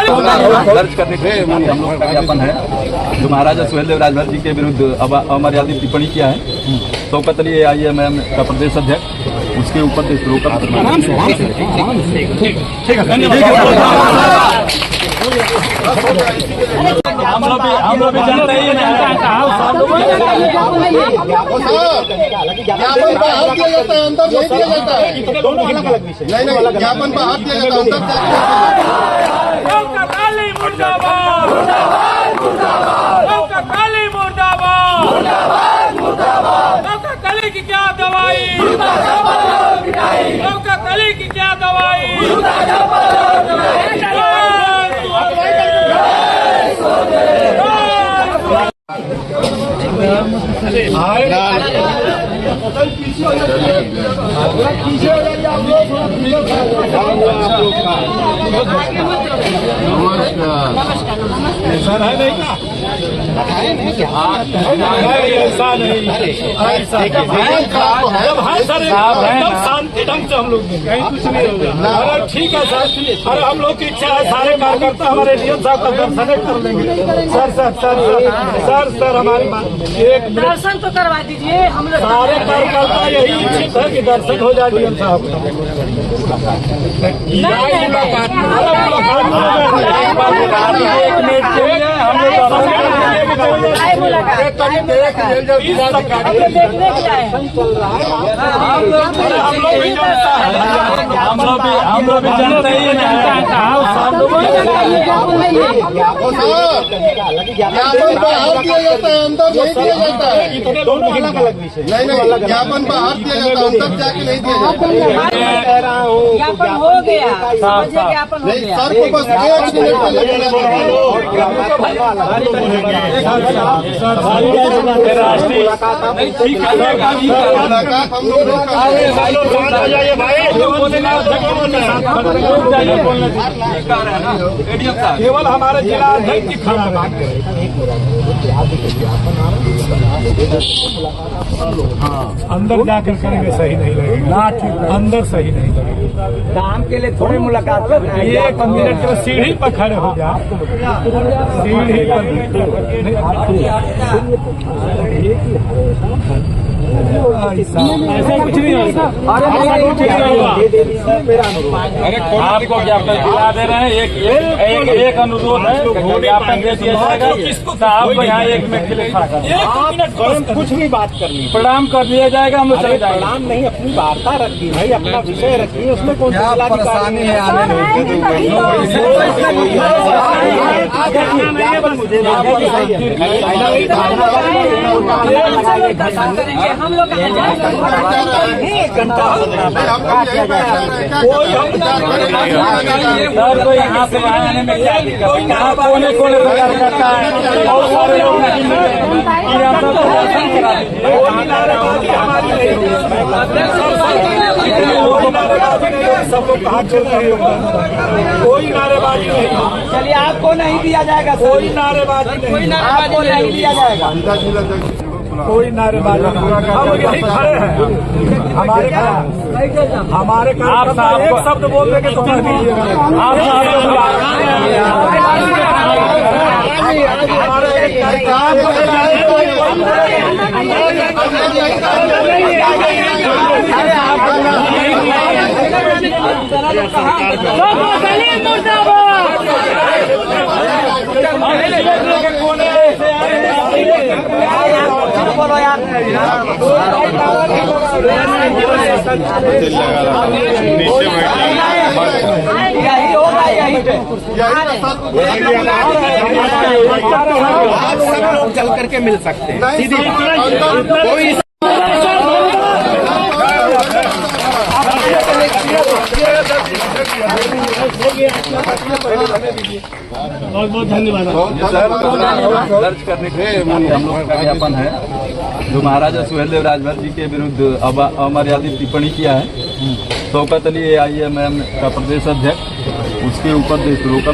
दर्ज करने के लिए हम लोग का ज्ञापन है जो महाराजा सुहेलदेव राजभर जी के विरुद्ध अमर्यादित टिप्पणी किया है। शौकत अली AIMM का प्रदेश अध्यक्ष, उसके ऊपर देशद्रोह हम लोग भी जानते हैं ज्ञापन पर हाथ दिया जाता है, अंदर नहीं दिया जाता है। नहीं, ज्ञापन पर हाथ दिया जाता है, अंदर कली की क्या दवाई, कली की क्या दवाई, सर है नहीं का ऐसा नहीं, जब है सर एकदम शांति ढंग से हम लोग कहीं कुछ नहीं होगा। अरे ठीक है सर, अरे हम लोग की इच्छा है, सारे कार्यकर्ता हमारे DM साहब का दर्शन कर लेंगे। सर हमारी बात एक दर्शन तो करवा दीजिए। हम लोग सारे कार्यकर्ता यही इच्छित है कि दर्शन हो जाए DM साहब का। हम लोग भी जानते हैं ज्ञापन पर हाथ दिया जाता है, अंदर नहीं दिया जाता है। दोनों अलग अलग विषय। नहीं, ज्ञापन पर हाथ दिया जाता है, अंदर जाके नहीं दिया जाता। ज्ञापन हो गया, ज्ञापन हो नहीं गया। सर को बस 1 मिनट में लगेगा। मुलाकात हम लोग केवल हमारे जिला अध्यक्ष की खड़ा बात अंदर जाकर करेंगे, सही नहीं लगेगा। अंदर सही नहीं लगेगा। काम के लिए थोड़ी मुलाकात करना है। 1 मिनट के सीढ़ी पर खड़े हो जा, सीढ़ी पर ऐसा कुछ नहीं होगा। आपको ज्ञापन दिला दे रहे हैं। एक अनुरोध है, ज्ञापन दे दिया जाएगा। आपको यहाँ 1 मिनट के लिए खड़ा कर, कुछ भी बात करनी, प्रणाम कर दिया जाएगा। हम लोग चले जाएंगे। प्रणाम नहीं, अपनी वार्ता रखिए भाई, अपना विषय रखिए, उसमें कौन सी परेशानी है। हम लोग कोई यहाँ से आने में क्या दिक्कत है? यहाँ कोने कोने करता है और सारे लोग कोई नारेबाजी नहीं। चलिए, आपको नहीं दिया जाएगा, कोई नारेबाजी नहीं, आपको नहीं दिया जाएगा। कोई नारेबाजी नहीं। हम यही खड़े हैं। हमारे आप साहब एक शब्द बोल देंगे तो कह दीजिएगा। आप सब लोग चल करके मिल सकते हैं। कोई बहुत बहुत धन्यवाद। दर्ज करने के लिए हम लोग का ज्ञापन है जो महाराजा सुहेलदेव राजभर जी के विरुद्ध अमर्यादित टिप्पणी किया है। शौकत अली AIMM का प्रदेश अध्यक्ष, उसके ऊपर देशद्रोह का